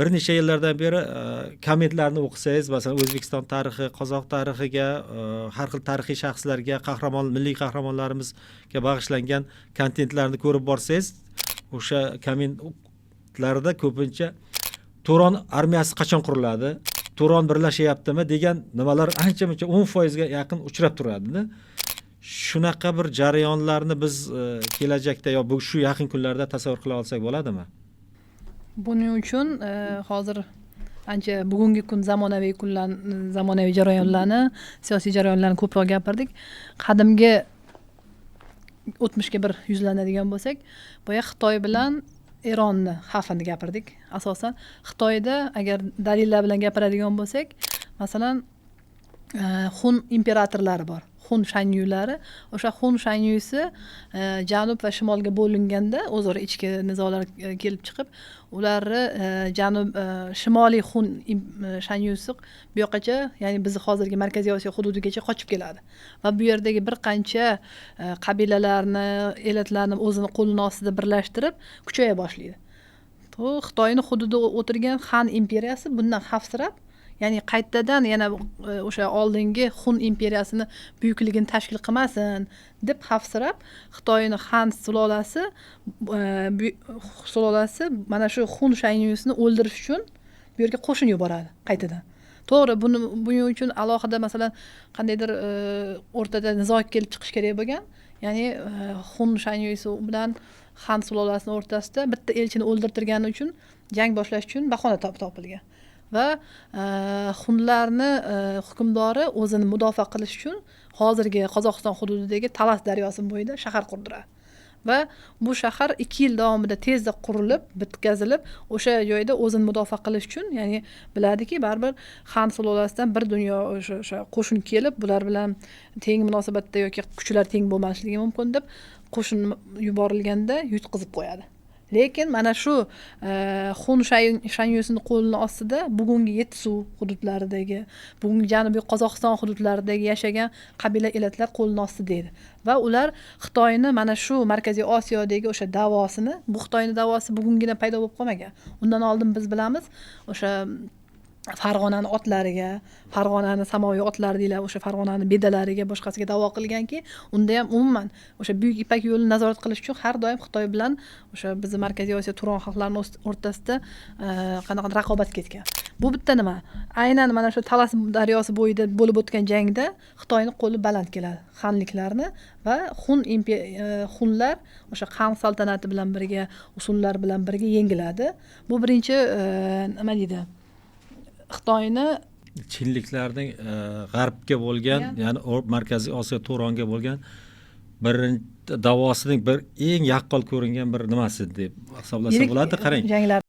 bir necha yillardan beri kommentlarni o'qisangiz, masalan, O'zbekiston tarixi, Qozoq tarixiga, har xil tarixiy shaxslarga, milliy qahramonlarimizga bag'ishlangan kontentlarni ko'rib borsangiz, o'sha kommentlarda ko'pincha Turon armiyasi qachon quriladi, Turon birlashyaptimi degan nimalar ancha-muncha 10% ga yaqin uchrab turadi. Shunaqa bir jarayonlarni biz kelajakda yo bu shu yaqin kunlarda tasavvur qila olsak bo'ladimi? Buning uchun hozir ancha bugungi kun zamonaviy jarayonlarni, siyosiy jarayonlarni ko'proq gapirdik. Qadimgi o'tmishga bir yuzlanadigan bo'lsak, boya Xitoy bilan Eronni xavfini gapirdik. Asosan Xitoyda agar dalillar bilan gapiradigan bo'lsak, masalan, Xun imperatorlari bor. Xun shanyulari, o'sha Xun shanyusi janub va shimolga bo'linganda o'zaro ichki nizolar kelib chiqib, ularni shimoliy Xun shanyusi bu yoqqacha, ya'ni biz hozirgi Markaziy Osiyo hududigacha qochib keladi va bu yerdagi bir qancha qabilalarni, elatlarni o'zini qo'lini ostida birlashtirib kuchaya boshlaydi. Xitoyning hududida o'tirgan Han imperiyasi bundan xavfsirab, ya'ni qaytadan yana o'sha oldingi Xun imperiyasini buyukligini tashkil qilmasin deb xavfsirab, Xitoyning Han sulolasi mana shu Xun shanyusini o'ldirish uchun bu yerga qo'shin yuboradi qaytadan. To'g'ri, buning uchun alohida masalan qandaydir o'rtada nizo kelib chiqish kerak bo'lgan. Ya'ni Xun shanyusi bilan Han sulolasining o'rtasida bitta elchini o'ldirtirgani uchun jang boshlash uchun bahona topilgan. Va Xunlarni hukmdori o'zini mudofaa qilish uchun hozirgi Qozog'iston hududidagi Talas daryosi bo'yida shahar qurdiradi. Va bu shahar 2 yil davomida tezda qurilib, bitkazilib, o'sha joyda o'zini mudofaa qilish uchun, ya'ni biladiki, baribir Han sulolasidan bir dunyo o'sha qo'shin kelib, bular bilan teng munosabatda yoki kuchlar teng bo'lmasligi mumkin deb qo'shin yuborilganda yutqizib qo'yadi. Lekin mana shu Xun shanyusining qo'lini ostida bugungi Yetsu hududlaridagi, bugungi Janubiy Qozog'iston hududlaridagi yashagan qabila elatlar qo'lini ostida edi. Va ular Xitoyni mana shu Markaziy Osiyodagi o'sha davosini, bu Xitoyning davosi bugungina paydo bo'lib qolmagan. Undan oldin biz bilamiz, o'sha Farg'onani otlariga, Farg'onani samoviy otlari deylar, o'sha Farg'onani bedalariga, boshqasiga da'vo qilganki, unda ham umuman o'sha Buyuk Ipak yo'lini nazorat qilish uchun har doim Xitoy bilan o'sha bizning Markaziy Osiyo Turon xalqlarining o'rtasida qanaqa raqobat ketgan. Bu bitta nima? Aynan mana shu Talas daryosi bo'yida bo'lib o'tgan jangda Xitoyning qo'li baland keladi. Xanliklarni va Xunlar o'sha Han saltanati bilan birga, usullar bilan birga yengiladi. Bu birinchi nima deydi? Xitoyni Chinliklarning g'arbga bo'lgan, ya'ni Markaziy Osiyo Turonga bo'lgan birinchi davosining bir eng yaqqol ko'ringan bir nimasi deb hisoblasa bo'ladi. Qarang.